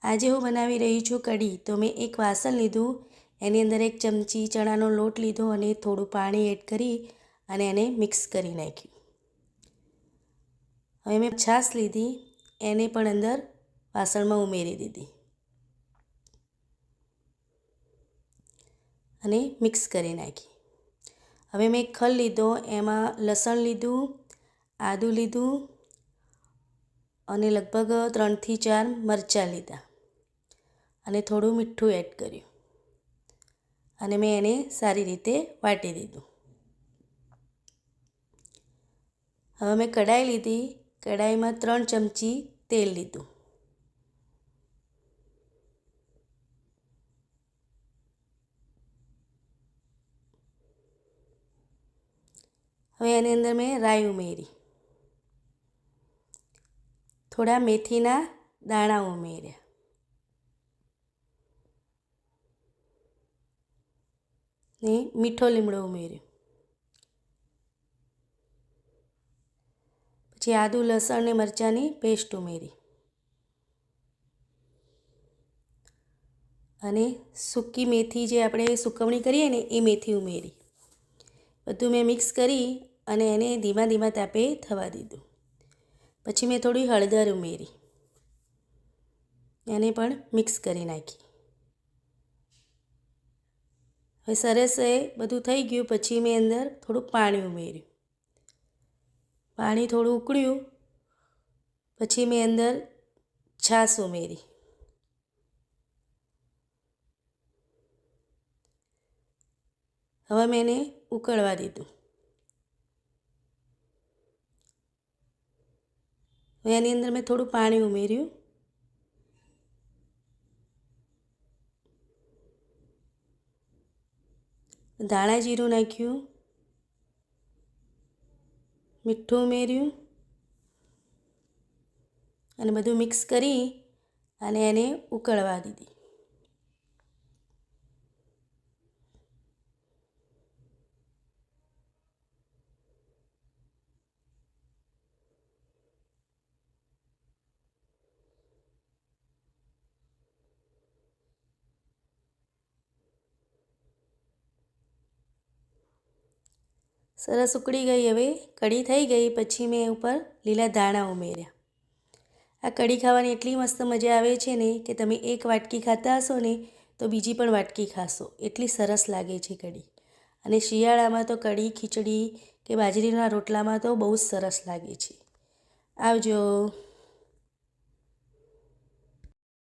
આજે હું બનાવી રહી છું કઢી। તો મેં એક વાસણ લીધું, એની અંદર 1 ચમચી ચણાનો લોટ લીધો અને થોડું પાણી એડ કરી અને એને મિક્સ કરી નાખ્યું। હવે મેં છાશ લીધી, એને પણ અંદર વાસણમાં ઉમેરી દીધી અને મિક્સ કરી નાખી। હવે મેં ખલ લીધો, એમાં લસણ લીધું, આદું લીધું અને લગભગ 3 થી 4 મરચાં લીધા અને થોડું મીઠું એડ કર્યું અને મેં એને સારી રીતે વાટી દીધું। હવે મેં કઢાઈ લીધી, કઢાઈમાં 3 ચમચી તેલ લીધું। હવે એની અંદર મેં રાઈ ઉમેરી, થોડા મેથીના દાણા ઉમેર્યા ને મીઠો લીમડો ઉમેર્યો। પછી આદું, લસણ ને મરચાંની પેસ્ટ ઉમેરી અને સૂકી મેથી જે આપણે સુકવણી કરીએ ને એ મેથી ઉમેરી। બધું મેં મિક્સ કરી અને એને ધીમા ધીમા તાપે થવા દીધું। પછી મેં થોડી હળદર ઉમેરી, એને પણ મિક્સ કરી નાખી। હવે સરસ એ બધું થઈ ગયું પછી મેં અંદર થોડું પાણી ઉમેર્યું। પાણી થોડું ઉકળ્યું પછી મેં અંદર છાશ ઉમેરી। હવે મેં એને ઉકળવા દીધું। હવે એની અંદર મેં થોડું પાણી ઉમેર્યું ધાણા જીરું નાખ્યું, મીઠું ઉમેર્યું અને બધું મિક્સ કરી અને એને ઉકળવા દીધી। સરસ ઉકળી ગઈ। હવે કઢી થઈ ગઈ પછી મેં ઉપર લીલા ધાણા ઉમેર્યા। આ કઢી ખાવાની એટલી મસ્ત મજા આવે છે ને કે તમે એક વાટકી ખાતા હશો ને તો બીજી પણ વાટકી ખાશો, એટલી સરસ લાગે છે કઢી। અને શિયાળામાં તો કઢી, ખીચડી કે બાજરીના રોટલામાં તો બહુ જ સરસ લાગે છે। આવજો।